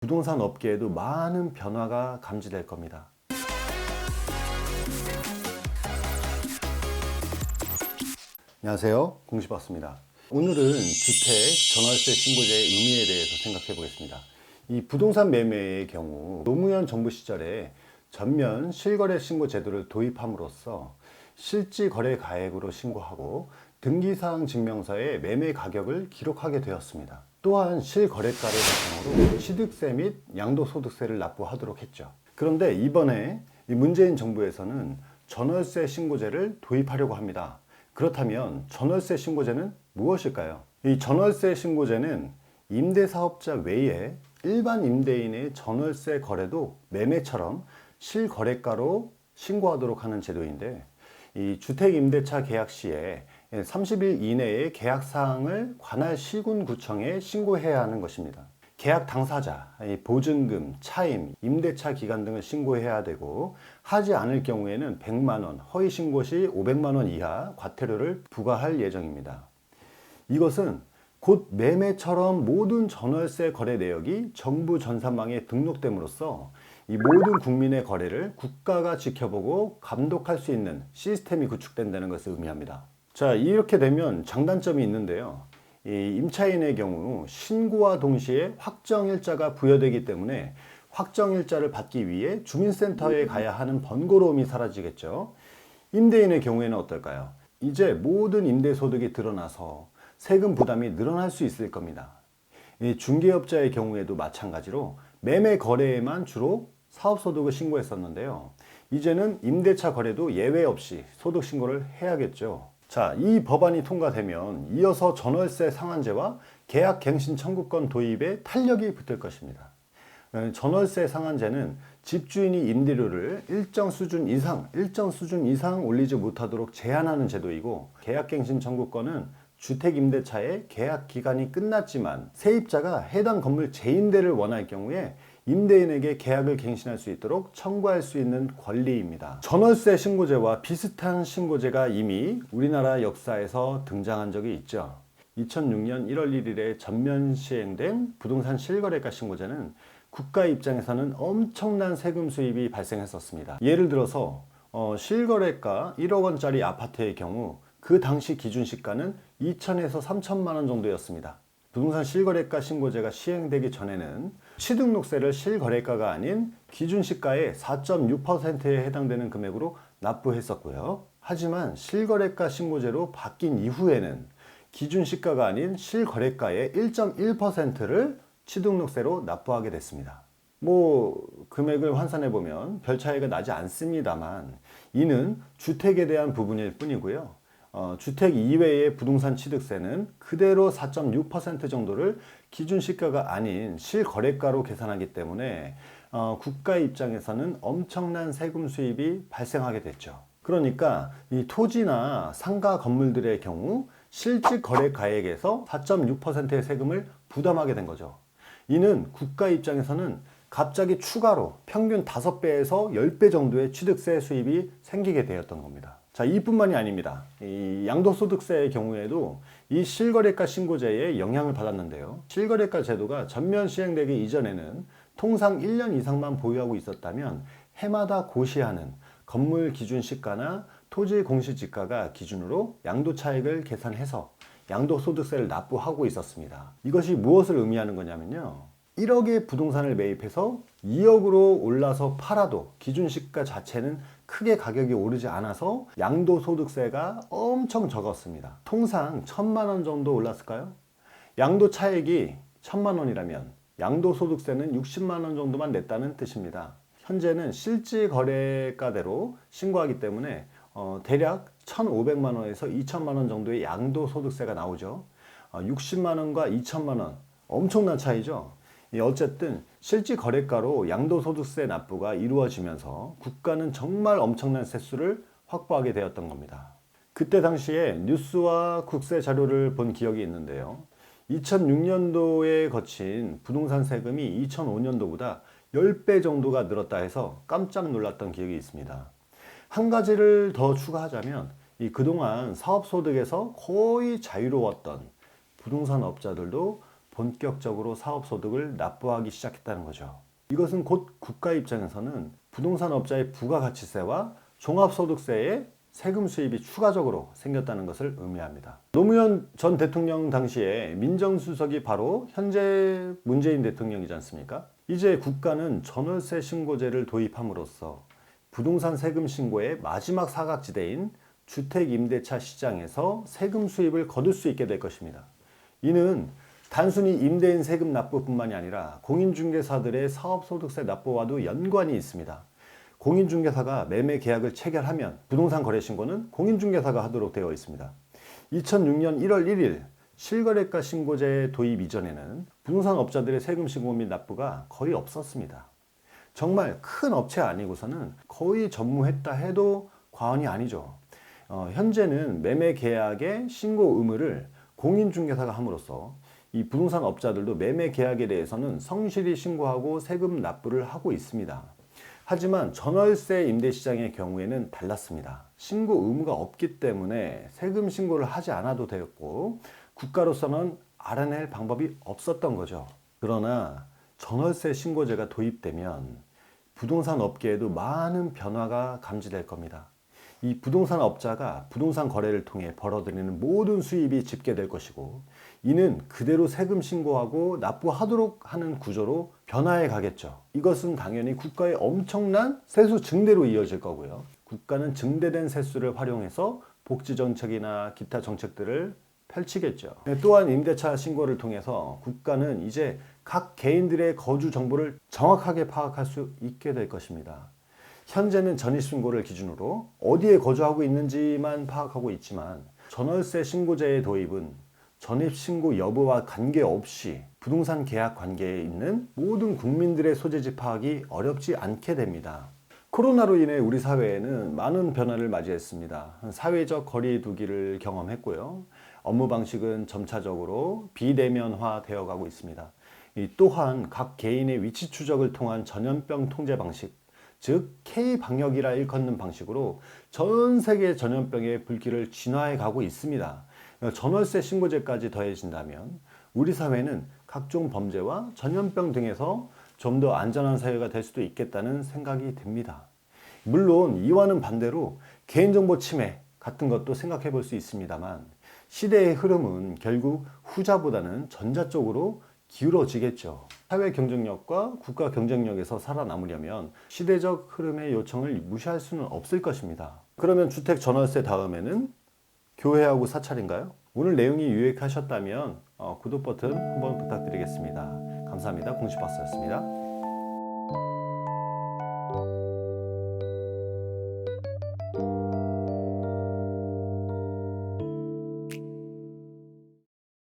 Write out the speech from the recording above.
부동산 업계에도 많은 변화가 감지될 겁니다. 안녕하세요, 공시박스입니다. 오늘은 주택 전월세 신고제의 의미에 대해서 생각해 보겠습니다. 이 부동산 매매의 경우 노무현 정부 시절에 전면 실거래 신고 제도를 도입함으로써 실지 거래 가액으로 신고하고 등기사항 증명서에 매매 가격을 기록하게 되었습니다. 또한 실거래가를 바탕으로 취득세 및 양도소득세를 납부하도록 했죠. 그런데 이번에 이 문재인 정부에서는 전월세 신고제를 도입하려고 합니다. 그렇다면 전월세 신고제는 무엇일까요? 이 전월세 신고제는 임대사업자 외에 일반 임대인의 전월세 거래도 매매처럼 실거래가로 신고하도록 하는 제도인데, 이 주택임대차 계약 시에 30일 이내에 계약사항을 관할 시군구청에 신고해야 하는 것입니다. 계약 당사자, 보증금, 차임, 임대차 기간 등을 신고해야 되고, 하지 않을 경우에는 100만 원, 허위 신고 시 500만 원 이하 과태료를 부과할 예정입니다. 이것은 곧 매매처럼 모든 전월세 거래 내역이 정부 전산망에 등록됨으로써 이 모든 국민의 거래를 국가가 지켜보고 감독할 수 있는 시스템이 구축된다는 것을 의미합니다. 자, 이렇게 되면 장단점이 있는데요. 이 임차인의 경우 신고와 동시에 확정일자가 부여되기 때문에 확정일자를 받기 위해 주민센터에 가야 하는 번거로움이 사라지겠죠. 임대인의 경우에는 어떨까요? 이제 모든 임대소득이 드러나서 세금 부담이 늘어날 수 있을 겁니다. 이 중개업자의 경우에도 마찬가지로 매매 거래에만 주로 사업소득을 신고했었는데요. 이제는 임대차 거래도 예외 없이 소득 신고를 해야겠죠. 자, 이 법안이 통과되면 이어서 전월세 상한제와 계약갱신 청구권 도입에 탄력이 붙을 것입니다. 전월세 상한제는 집주인이 임대료를 일정 수준 이상 올리지 못하도록 제한하는 제도이고, 계약갱신 청구권은 주택임대차의 계약 기간이 끝났지만 세입자가 해당 건물 재임대를 원할 경우에 임대인에게 계약을 갱신할 수 있도록 청구할 수 있는 권리입니다. 전월세 신고제와 비슷한 신고제가 이미 우리나라 역사에서 등장한 적이 있죠. 2006년 1월 1일에 전면 시행된 부동산 실거래가 신고제는 국가 입장에서는 엄청난 세금 수입이 발생했었습니다. 예를 들어서 실거래가 1억 원짜리 아파트의 경우 그 당시 기준 시가는 2천에서 3천만 원 정도였습니다. 부동산 실거래가 신고제가 시행되기 전에는 취등록세를 실거래가가 아닌 기준 시가의 4.6%에 해당되는 금액으로 납부했었고요. 하지만 실거래가 신고제로 바뀐 이후에는 기준 시가가 아닌 실거래가의 1.1%를 취등록세로 납부하게 됐습니다. 금액을 환산해 보면 별 차이가 나지 않습니다만, 이는 주택에 대한 부분일 뿐이고요. 주택 이외의 부동산 취득세는 그대로 4.6% 정도를 기준 시가가 아닌 실거래가로 계산하기 때문에 국가 입장에서는 엄청난 세금 수입이 발생하게 됐죠. 그러니까 이 토지나 상가 건물들의 경우 실질 거래 가액에서 4.6%의 세금을 부담하게 된 거죠. 이는 국가 입장에서는 갑자기 추가로 평균 5배에서 10배 정도의 취득세 수입이 생기게 되었던 겁니다. 자, 이뿐만이 아닙니다. 이 양도소득세의 경우에도 이 실거래가 신고제에 영향을 받았는데요. 실거래가 제도가 전면 시행되기 이전에는 통상 1년 이상만 보유하고 있었다면 해마다 고시하는 건물 기준 시가나 토지 공시지가가 기준으로 양도차익을 계산해서 양도소득세를 납부하고 있었습니다. 이것이 무엇을 의미하는 거냐면요. 1억의 부동산을 매입해서 2억으로 올라서 팔아도 기준시가 자체는 크게 가격이 오르지 않아서 양도소득세가 엄청 적었습니다. 통상 1,000만 원 정도 올랐을까요? 양도 차익이 1,000만 원이라면 양도소득세는 60만 원 정도만 냈다는 뜻입니다. 현재는 실질 거래가대로 신고하기 때문에 대략 1,500만 원에서 2,000만 원 정도의 양도소득세가 나오죠. 60만 원과 2,000만 원, 엄청난 차이죠. 어쨌든 실질 거래가로 양도소득세 납부가 이루어지면서 국가는 정말 엄청난 세수를 확보하게 되었던 겁니다. 그때 당시에 뉴스와 국세 자료를 본 기억이 있는데요. 2006년도에 거친 부동산 세금이 2005년도보다 10배 정도가 늘었다 해서 깜짝 놀랐던 기억이 있습니다. 한 가지를 더 추가하자면 그동안 사업소득에서 거의 자유로웠던 부동산 업자들도 본격적으로 사업소득을 납부하기 시작했다는 거죠. 이것은 곧 국가 입장에서는 부동산업자의 부가가치세와 종합소득세에 세금 수입이 추가적으로 생겼다는 것을 의미합니다. 노무현 전 대통령 당시에 민정수석이 바로 현재 문재인 대통령이지 않습니까? 이제 국가는 전월세 신고제를 도입함으로써 부동산 세금 신고의 마지막 사각지대인 주택임대차 시장에서 세금 수입을 거둘 수 있게 될 것입니다. 이는 단순히 임대인 세금 납부뿐만이 아니라 공인중개사들의 사업소득세 납부와도 연관이 있습니다. 공인중개사가 매매 계약을 체결하면 부동산 거래 신고는 공인중개사가 하도록 되어 있습니다. 2006년 1월 1일 실거래가 신고제 도입 이전에는 부동산 업자들의 세금 신고 및 납부가 거의 없었습니다. 정말 큰 업체 아니고서는 거의 전무했다 해도 과언이 아니죠. 현재는 매매 계약의 신고 의무를 공인중개사가 함으로써 이 부동산 업자들도 매매 계약에 대해서는 성실히 신고하고 세금 납부를 하고 있습니다. 하지만 전월세 임대시장의 경우에는 달랐습니다. 신고 의무가 없기 때문에 세금 신고를 하지 않아도 되었고 국가로서는 알아낼 방법이 없었던 거죠. 그러나 전월세 신고제가 도입되면 부동산 업계에도 많은 변화가 감지될 겁니다. 이 부동산 업자가 부동산 거래를 통해 벌어들이는 모든 수입이 집계될 것이고 이는 그대로 세금 신고하고 납부하도록 하는 구조로 변화해 가겠죠. 이것은 당연히 국가의 엄청난 세수 증대로 이어질 거고요. 국가는 증대된 세수를 활용해서 복지 정책이나 기타 정책들을 펼치겠죠. 또한 임대차 신고를 통해서 국가는 이제 각 개인들의 거주 정보를 정확하게 파악할 수 있게 될 것입니다. 현재는 전입신고를 기준으로 어디에 거주하고 있는지만 파악하고 있지만 전월세 신고제의 도입은 전입신고 여부와 관계없이 부동산 계약 관계에 있는 모든 국민들의 소재지 파악이 어렵지 않게 됩니다. 코로나로 인해 우리 사회에는 많은 변화를 맞이했습니다. 사회적 거리 두기를 경험했고요. 업무 방식은 점차적으로 비대면화 되어 가고 있습니다. 또한 각 개인의 위치 추적을 통한 전염병 통제 방식, 즉 K-방역이라 일컫는 방식으로 전 세계 전염병의 불길을 진화해 가고 있습니다. 전월세 신고제까지 더해진다면 우리 사회는 각종 범죄와 전염병 등에서 좀 더 안전한 사회가 될 수도 있겠다는 생각이 듭니다. 물론 이와는 반대로 개인정보 침해 같은 것도 생각해 볼 수 있습니다만 시대의 흐름은 결국 후자보다는 전자 쪽으로 기울어지겠죠. 사회 경쟁력과 국가 경쟁력에서 살아남으려면 시대적 흐름의 요청을 무시할 수는 없을 것입니다. 그러면 주택 전월세 다음에는 교회하고 사찰인가요? 오늘 내용이 유익하셨다면 구독 버튼 한번 부탁드리겠습니다. 감사합니다. 공시박사였습니다.